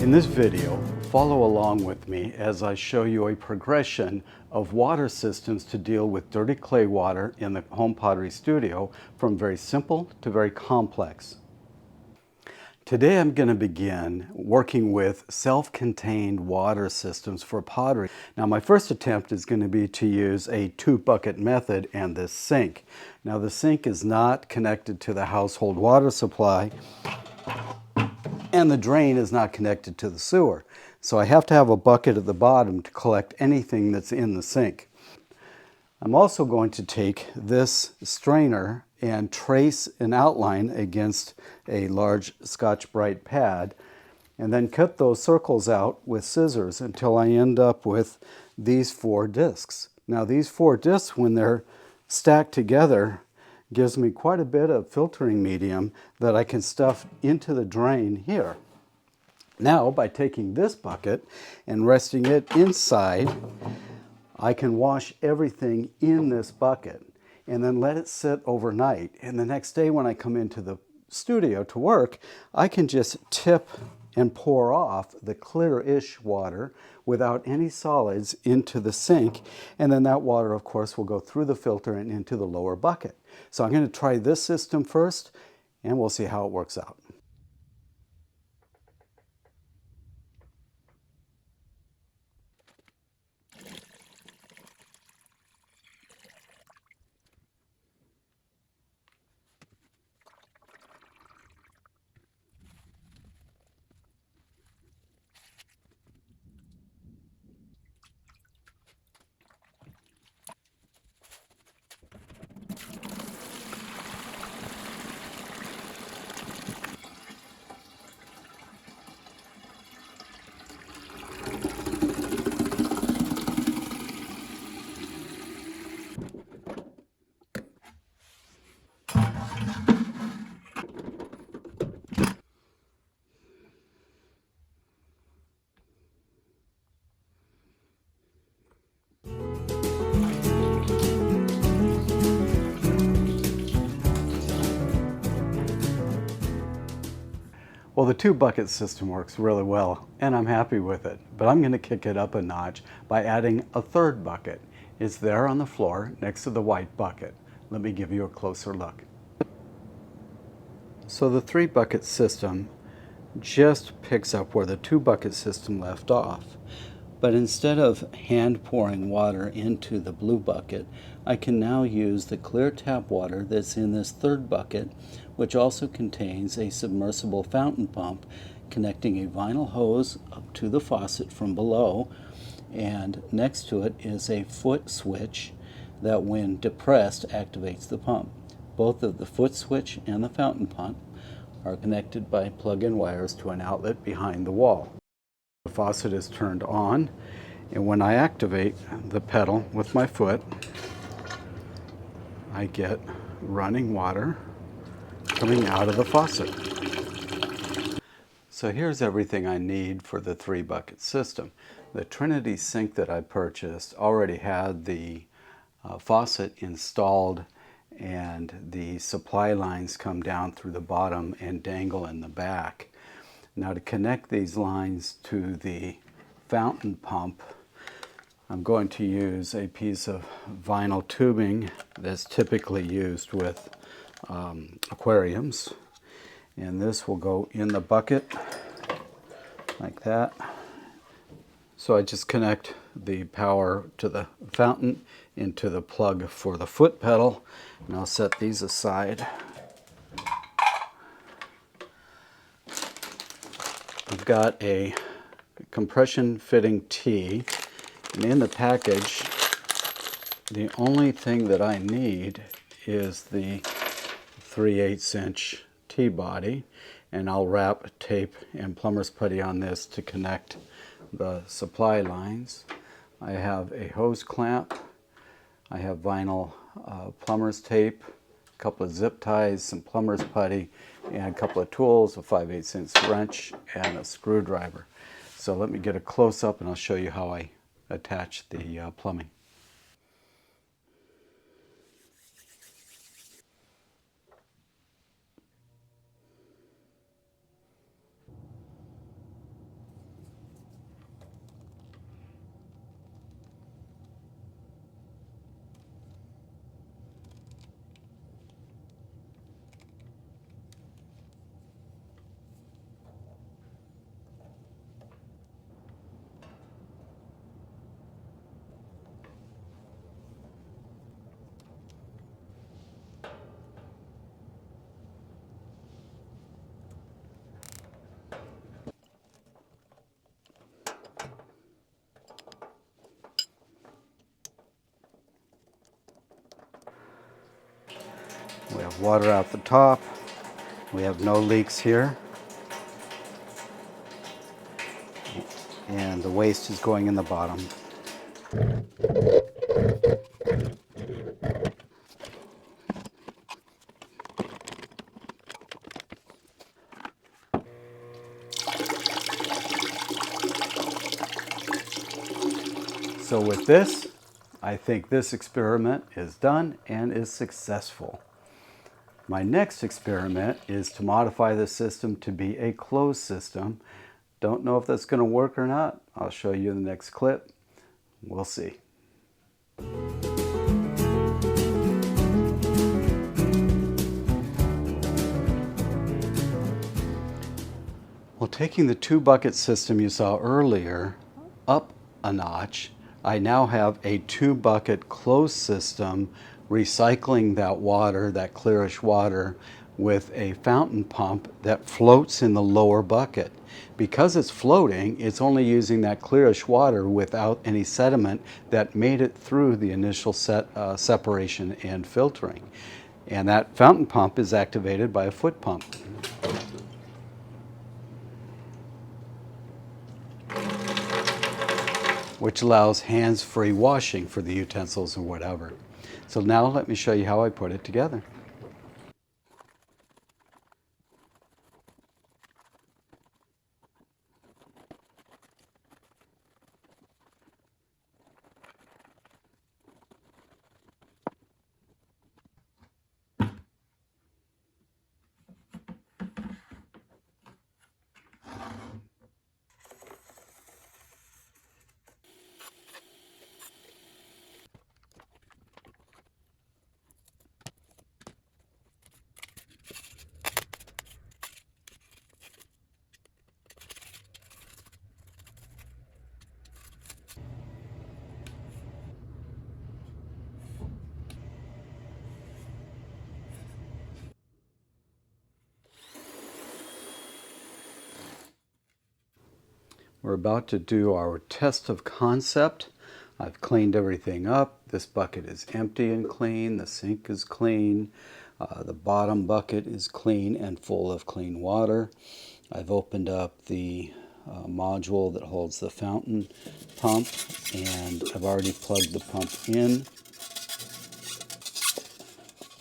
In this video, follow along with me as I show you a progression of water systems to deal with dirty clay water in the home pottery studio, from very simple to very complex. Today I'm going to begin working with self-contained water systems for pottery. Now my first attempt is going to be to use a 2-bucket method and this sink. Now the sink is not connected to the household water supply, and the drain is not connected to the sewer. So I have to have a bucket at the bottom to collect anything that's in the sink. I'm also going to take this strainer and trace an outline against a large Scotch-Brite pad, and then cut those circles out with scissors until I end up with these 4 discs. Now these 4 discs, when they're stacked together, gives me quite a bit of filtering medium that I can stuff into the drain here. Now, by taking this bucket and resting it inside, I can wash everything in this bucket and then let it sit overnight. And the next day when I come into the studio to work, I can just tip and pour off the clear-ish water without any solids into the sink, and then that water, of course, will go through the filter and into the lower bucket. So I'm going to try this system first, and we'll see how it works out. Well, the 2-bucket system works really well, and I'm happy with it, but I'm going to kick it up a notch by adding a 3rd bucket. It's there on the floor next to the white bucket. Let me give you a closer look. So the 3-bucket system just picks up where the 2-bucket system left off. But instead of hand pouring water into the blue bucket, I can now use the clear tap water that's in this 3rd bucket, which also contains a submersible fountain pump connecting a vinyl hose up to the faucet from below, and next to it is a foot switch that, when depressed, activates the pump. Both of the foot switch and the fountain pump are connected by plug-in wires to an outlet behind the wall. The faucet is turned on, and when I activate the pedal with my foot, I get running water coming out of the faucet. So here's everything I need for the 3-bucket system. The Trinity sink that I purchased already had the faucet installed, and the supply lines come down through the bottom and dangle in the back. Now, to connect these lines to the fountain pump, I'm going to use a piece of vinyl tubing that's typically used with aquariums, and this will go in the bucket like that. So I just connect the power to the fountain into the plug for the foot pedal, and I'll set these aside. I've got a compression fitting T, and in the package the only thing that I need is the 3/8 inch T-body, and I'll wrap tape and plumber's putty on this to connect the supply lines. I have a hose clamp, I have vinyl plumber's tape, a couple of zip ties, some plumber's putty, and a couple of tools, a 5/8 inch wrench, and a screwdriver. So let me get a close-up and I'll show you how I attach the plumbing. have water out the top. We have no leaks here. And the waste is going in the bottom. So with this, I think this experiment is done and is successful. My next experiment is to modify the system to be a closed system. Don't know if that's going to work or not. I'll show you in the next clip. We'll see. Well, taking the two bucket system you saw earlier up a notch, I now have a two bucket closed system recycling that water, that clearish water, with a fountain pump that floats in the lower bucket. Because it's floating, it's only using that clearish water without any sediment that made it through the initial separation and filtering. And that fountain pump is activated by a foot pump. Which allows hands-free washing for the utensils or whatever. So now let me show you how I put it together. We're about to do our test of concept. I've cleaned everything up. This bucket is empty and clean. The sink is clean. The bottom bucket is clean and full of clean water. I've opened up the module that holds the fountain pump, and I've already plugged the pump in.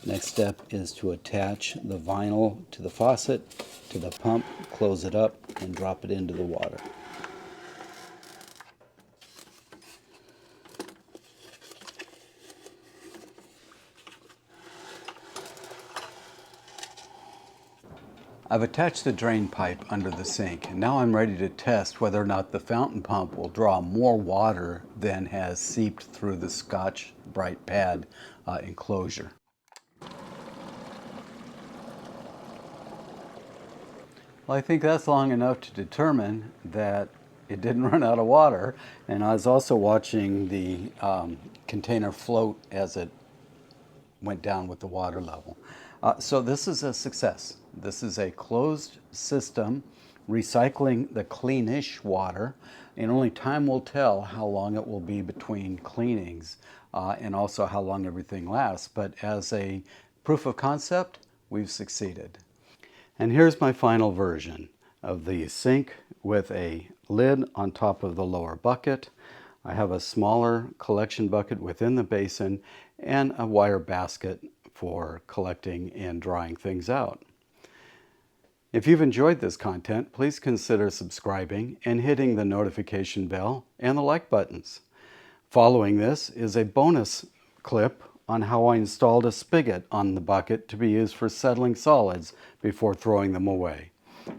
Next step is to attach the vinyl to the faucet, to the pump, close it up, and drop it into the water. I've attached the drain pipe under the sink, and now I'm ready to test whether or not the fountain pump will draw more water than has seeped through the Scotch Brite pad enclosure. Well, I think that's long enough to determine that it didn't run out of water, and I was also watching the container float as it went down with the water level. So this is a success. This is a closed system recycling the cleanish water, and only time will tell how long it will be between cleanings and also how long everything lasts. But as a proof of concept, we've succeeded. And here's my final version of the sink with a lid on top of the lower bucket. I have a smaller collection bucket within the basin and a wire basket for collecting and drying things out. If you've enjoyed this content, please consider subscribing and hitting the notification bell and the like buttons. Following this is a bonus clip on how I installed a spigot on the bucket to be used for settling solids before throwing them away.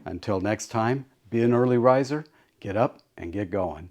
Until next time, be an early riser, get up and get going.